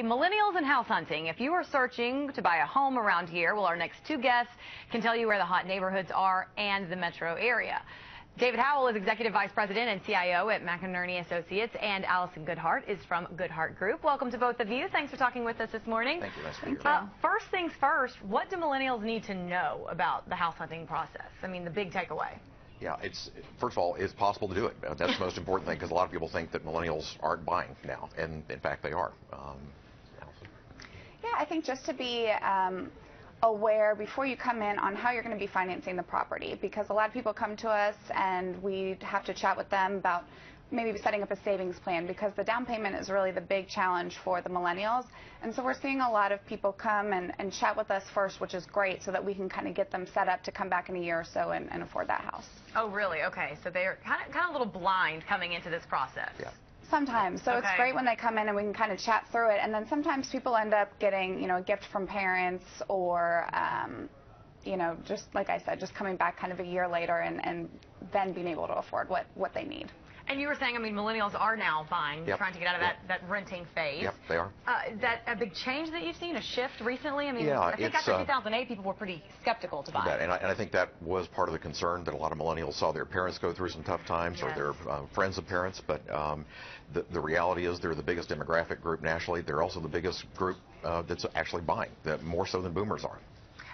Millennials and house hunting. If you are searching to buy a home around here, well, our next two guests can tell you where the hot neighborhoods are and the metro area. David Howell is Executive Vice President and CIO at McEnearney Associates, and Allison Goodhart is from Goodhart Group. Welcome to both of you. Thanks for talking with us this morning. Thank you. Nice to be here. First things first, what do millennials need to know about the house hunting process? I mean, the big takeaway. Yeah, first of all, it's possible to do it. That's the most important thing, because a lot of people think that millennials aren't buying now, and in fact they are. Yeah, I think just to be aware before you come in on how you're going to be financing the property, because a lot of people come to us and we have to chat with them about maybe setting up a savings plan, because the down payment is really the big challenge for the millennials. And so we're seeing a lot of people come and chat with us first, which is great, so that we can kind of get them set up to come back in a year or so and afford that house. Oh, really? Okay, so they're kind of a little blind coming into this process. Yeah. Sometimes. So okay. It's great when they come in and we can kind of chat through it. And then sometimes people end up getting, a gift from parents, or, just like I said, just coming back kind of a year later and then being able to afford what they need. And you were saying, I mean, millennials are now buying, Yep. trying to get out of that renting phase. Yep, they are. That a big change that you've seen, a shift recently? I mean, yeah, I think after 2008, people were pretty skeptical to buy. And I think that was part of the concern, that a lot of millennials saw their parents go through some tough times, yes. or their friends of parents. But the reality is they're the biggest demographic group nationally. They're also the biggest group that's actually buying, more so than boomers are.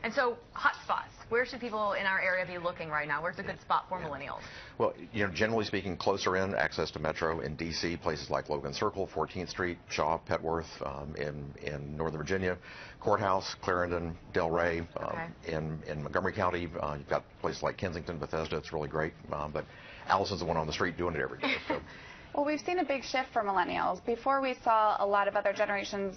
And so, hot spots. Where should people in our area be looking right now? Where's a good spot for millennials? Well, generally speaking, closer in, access to Metro in D.C., places like Logan Circle, 14th Street, Shaw, Petworth, in Northern Virginia, Courthouse, Clarendon, Delray, okay. in Montgomery County. You've got places like Kensington, Bethesda. It's really great. But Allison's the one on the street doing it every day. So. Well, we've seen a big shift for millennials. Before, we saw a lot of other generations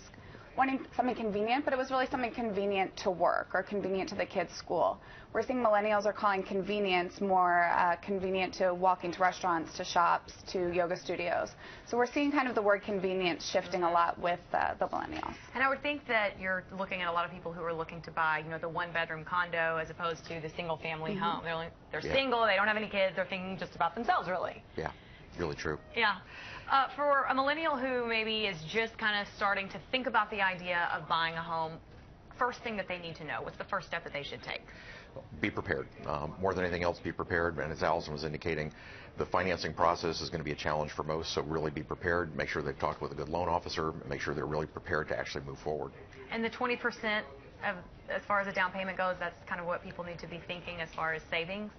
wanting something convenient, but it was really something convenient to work or convenient to the kids' school. We're seeing millennials are calling convenience more convenient to walking to restaurants, to shops, to yoga studios. So we're seeing kind of the word convenience shifting a lot with the millennials. And I would think that you're looking at a lot of people who are looking to buy, the one-bedroom condo as opposed to the single-family home. They're yeah. single, they don't have any kids, they're thinking just about themselves, really. Yeah, really true. Yeah. For a millennial who maybe is just kind of starting to think about the idea of buying a home, first thing that they need to know, what's the first step that they should take? Be prepared. More than anything else, be prepared. And as Allison was indicating, the financing process is going to be a challenge for most, so really be prepared. Make sure they've talked with a good loan officer. Make sure they're really prepared to actually move forward. And the 20% as far as a down payment goes, that's kind of what people need to be thinking as far as savings?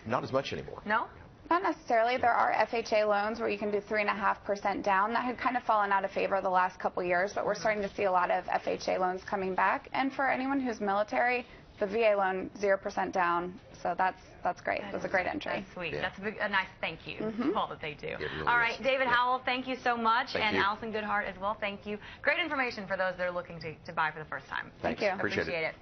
Not as much anymore. No? Not necessarily. There are FHA loans where you can do 3.5% down. That had kind of fallen out of favor the last couple years, but we're starting to see a lot of FHA loans coming back. And for anyone who's military, the VA loan, 0% down. So that's great. That's a great entry. That's sweet. Yeah. That's a nice thank you. All that they do. It really all right, is. David Yeah. Howell, thank you so much. Thank and you. Allison Goodhart as well, thank you. Great information for those that are looking to buy for the first time. Thank you. Appreciate it. Appreciate it.